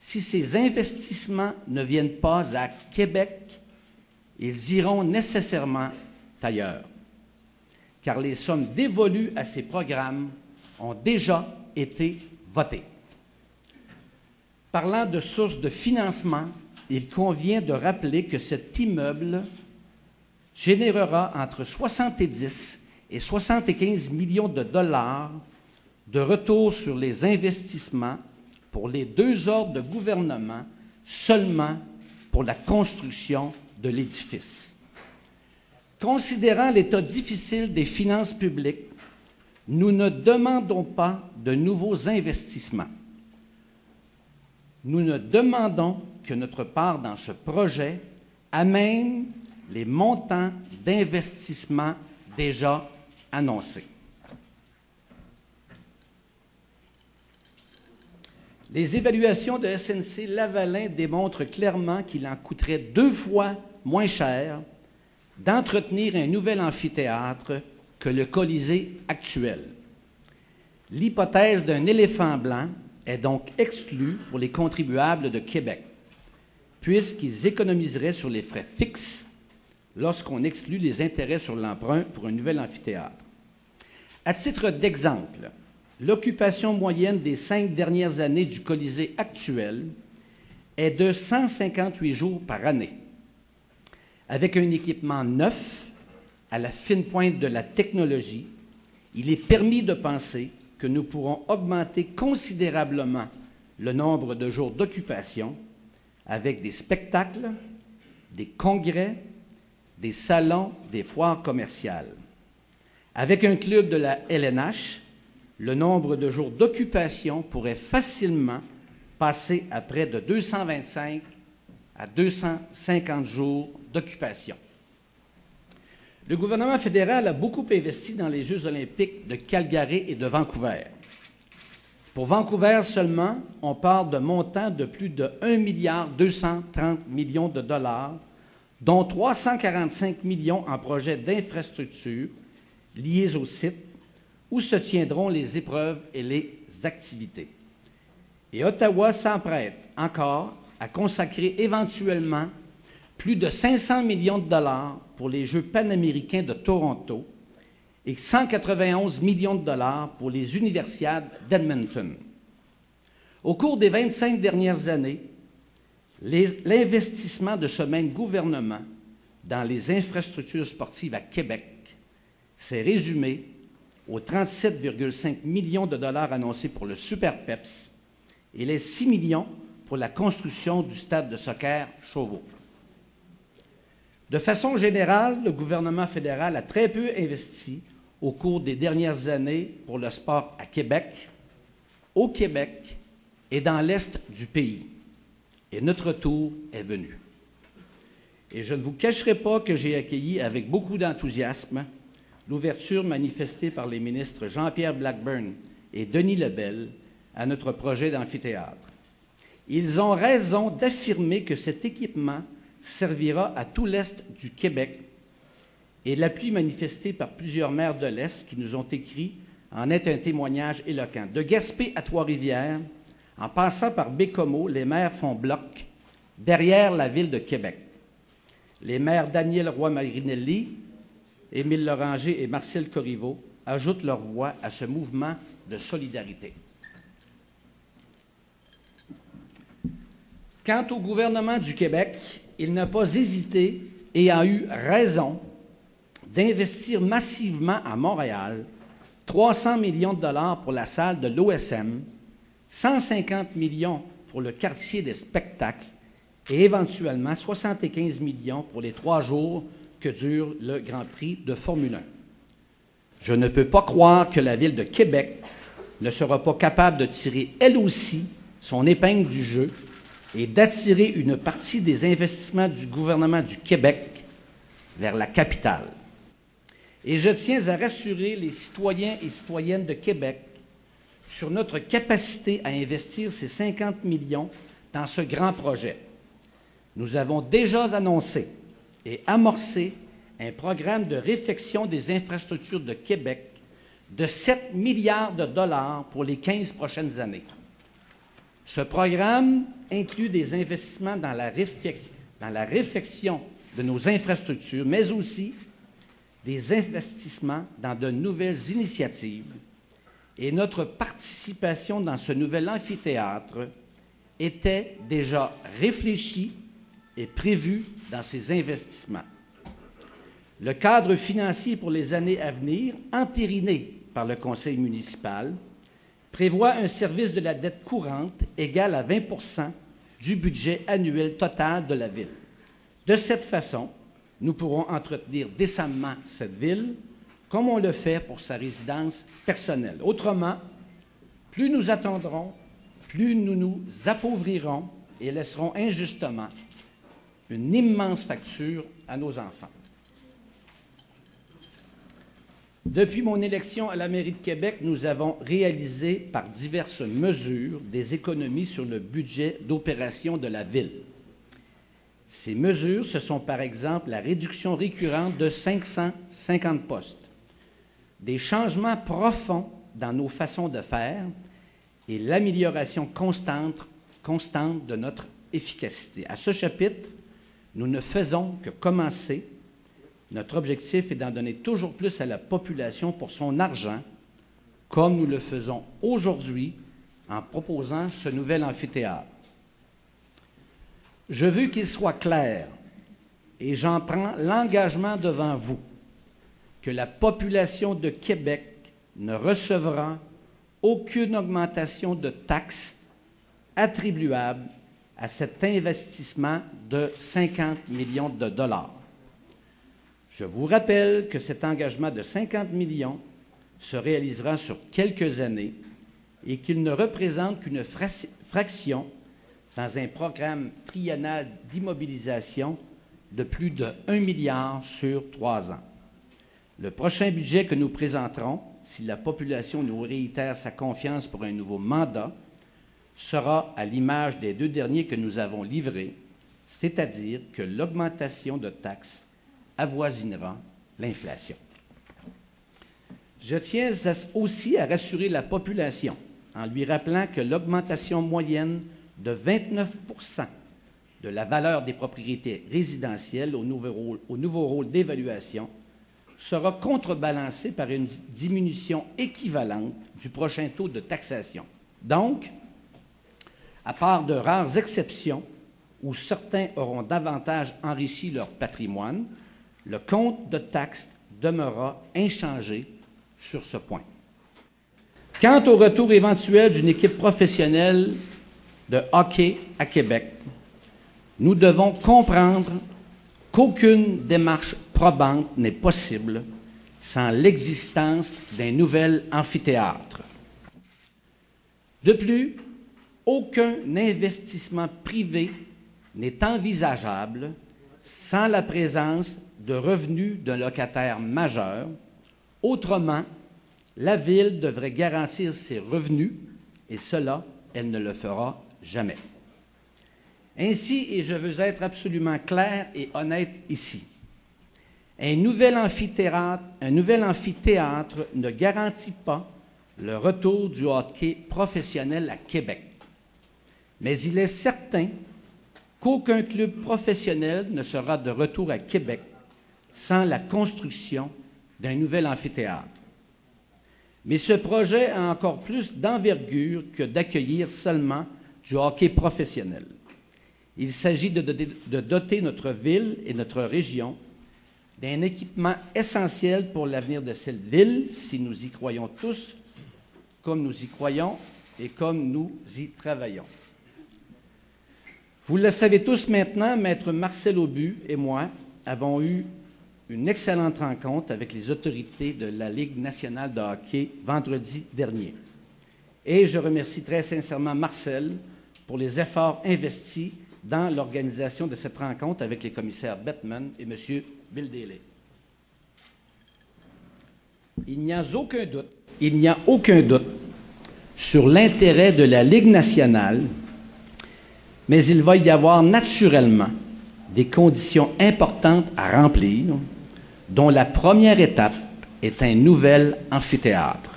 Si ces investissements ne viennent pas à Québec, ils iront nécessairement ailleurs, car les sommes dévolues à ces programmes ont déjà été votées. Parlant de sources de financement, il convient de rappeler que cet immeuble générera entre 70 et 75 millions de dollars de retour sur les investissements pour les 2 ordres de gouvernement seulement pour la construction de l'édifice. Considérant l'état difficile des finances publiques, nous ne demandons pas de nouveaux investissements. Nous ne demandons que notre part dans ce projet amène les montants d'investissement déjà annoncés. Les évaluations de SNC-Lavalin démontrent clairement qu'il en coûterait 2 fois moins cher d'entretenir un nouvel amphithéâtre que le Colisée actuel. L'hypothèse d'un éléphant blanc est donc exclue pour les contribuables de Québec, puisqu'ils économiseraient sur les frais fixes lorsqu'on exclut les intérêts sur l'emprunt pour un nouvel amphithéâtre. À titre d'exemple, l'occupation moyenne des 5 dernières années du Colisée actuel est de 158 jours par année. Avec un équipement neuf, à la fine pointe de la technologie, il est permis de penser que nous pourrons augmenter considérablement le nombre de jours d'occupation avec des spectacles, des congrès, des salons, des foires commerciales. Avec un club de la LNH, le nombre de jours d'occupation pourrait facilement passer à près de 225 à 250 jours d'occupation. Le gouvernement fédéral a beaucoup investi dans les Jeux olympiques de Calgary et de Vancouver. Pour Vancouver seulement, on parle de montants de plus de 1,230 milliard de dollars, dont 345 millions en projets d'infrastructures liés au site où se tiendront les épreuves et les activités. Et Ottawa s'emprête encore à consacrer éventuellement plus de 500 millions de dollars pour les Jeux panaméricains de Toronto et 191 millions de dollars pour les Universiades d'Edmonton. Au cours des 25 dernières années, l'investissement de ce même gouvernement dans les infrastructures sportives à Québec s'est résumé aux 37,5 millions de dollars annoncés pour le Super PEPS et les 6 millions pour la construction du stade de soccer Chauveau. De façon générale, le gouvernement fédéral a très peu investi au cours des dernières années pour le sport à Québec, au Québec et dans l'Est du pays. Et notre tour est venu. Et je ne vous cacherai pas que j'ai accueilli avec beaucoup d'enthousiasme l'ouverture manifestée par les ministres Jean-Pierre Blackburn et Denis Lebel à notre projet d'amphithéâtre. Ils ont raison d'affirmer que cet équipement servira à tout l'Est du Québec et l'appui manifesté par plusieurs maires de l'Est qui nous ont écrit en est un témoignage éloquent. De Gaspé à Trois-Rivières, en passant par Bécomo, les maires font bloc derrière la ville de Québec. Les maires Daniel Roy-Marinelli, Émile Loranger et Marcel Corriveau ajoutent leur voix à ce mouvement de solidarité. Quant au gouvernement du Québec, il n'a pas hésité et a eu raison d'investir massivement à Montréal 300 millions de dollars pour la salle de l'OSM, 150 millions pour le quartier des spectacles et éventuellement 75 millions pour les 3 jours que dure le Grand Prix de Formule 1. Je ne peux pas croire que la Ville de Québec ne sera pas capable de tirer elle aussi son épingle du jeu et d'attirer une partie des investissements du gouvernement du Québec vers la capitale. Et je tiens à rassurer les citoyens et citoyennes de Québec sur notre capacité à investir ces 50 millions dans ce grand projet. Nous avons déjà annoncé et amorcé un programme de réfection des infrastructures de Québec de 7 milliards de dollars pour les 15 prochaines années. Ce programme inclut des investissements dans la réfection de nos infrastructures, mais aussi des investissements dans de nouvelles initiatives. Et notre participation dans ce nouvel amphithéâtre était déjà réfléchie et prévue dans ces investissements. Le cadre financier pour les années à venir, entériné par le conseil municipal, prévoit un service de la dette courante égal à 20 % du budget annuel total de la Ville. De cette façon, nous pourrons entretenir décemment cette ville comme on le fait pour sa résidence personnelle. Autrement, plus nous attendrons, plus nous nous appauvrirons et laisserons injustement une immense facture à nos enfants. Depuis mon élection à la mairie de Québec, nous avons réalisé par diverses mesures des économies sur le budget d'opération de la Ville. Ces mesures, ce sont par exemple la réduction récurrente de 550 postes, des changements profonds dans nos façons de faire et l'amélioration constante de notre efficacité. À ce chapitre, nous ne faisons que commencer. Notre objectif est d'en donner toujours plus à la population pour son argent, comme nous le faisons aujourd'hui en proposant ce nouvel amphithéâtre. Je veux qu'il soit clair, et j'en prends l'engagement devant vous, que la population de Québec ne recevra aucune augmentation de taxes attribuable à cet investissement de 50 millions de dollars. Je vous rappelle que cet engagement de 50 millions se réalisera sur quelques années et qu'il ne représente qu'une fraction dans un programme triennal d'immobilisation de plus de 1 milliard sur 3 ans. Le prochain budget que nous présenterons, si la population nous réitère sa confiance pour un nouveau mandat, sera à l'image des 2 derniers que nous avons livrés, c'est-à-dire que l'augmentation de taxes avoisinera l'inflation. Je tiens aussi à rassurer la population en lui rappelant que l'augmentation moyenne de 29 % de la valeur des propriétés résidentielles au nouveau rôle d'évaluation sera contrebalancée par une diminution équivalente du prochain taux de taxation. Donc, à part de rares exceptions où certains auront davantage enrichi leur patrimoine, le compte de taxes demeurera inchangé sur ce point. Quant au retour éventuel d'une équipe professionnelle de hockey à Québec, nous devons comprendre qu'aucune démarche probante n'est possible sans l'existence d'un nouvel amphithéâtre. De plus, aucun investissement privé n'est envisageable sans la présence de revenus d'un locataire majeur. Autrement, la Ville devrait garantir ses revenus et cela, elle ne le fera jamais. Ainsi, et je veux être absolument clair et honnête ici, un nouvel amphithéâtre ne garantit pas le retour du hockey professionnel à Québec. Mais il est certain qu'aucun club professionnel ne sera de retour à Québec sans la construction d'un nouvel amphithéâtre. Mais ce projet a encore plus d'envergure que d'accueillir seulement du hockey professionnel. Il s'agit de doter notre ville et notre région d'un équipement essentiel pour l'avenir de cette ville, si nous y croyons tous, comme nous y croyons et comme nous y travaillons. Vous le savez tous maintenant, Maître Marcel Aubu et moi avons eu une excellente rencontre avec les autorités de la Ligue nationale de hockey vendredi dernier. Et je remercie très sincèrement Marcel pour les efforts investis dans l'organisation de cette rencontre avec les commissaires Bettman et M. Bill Daly. Il n'y a aucun doute sur l'intérêt de la Ligue nationale, mais il va y avoir naturellement des conditions importantes à remplir, dont la première étape est un nouvel amphithéâtre.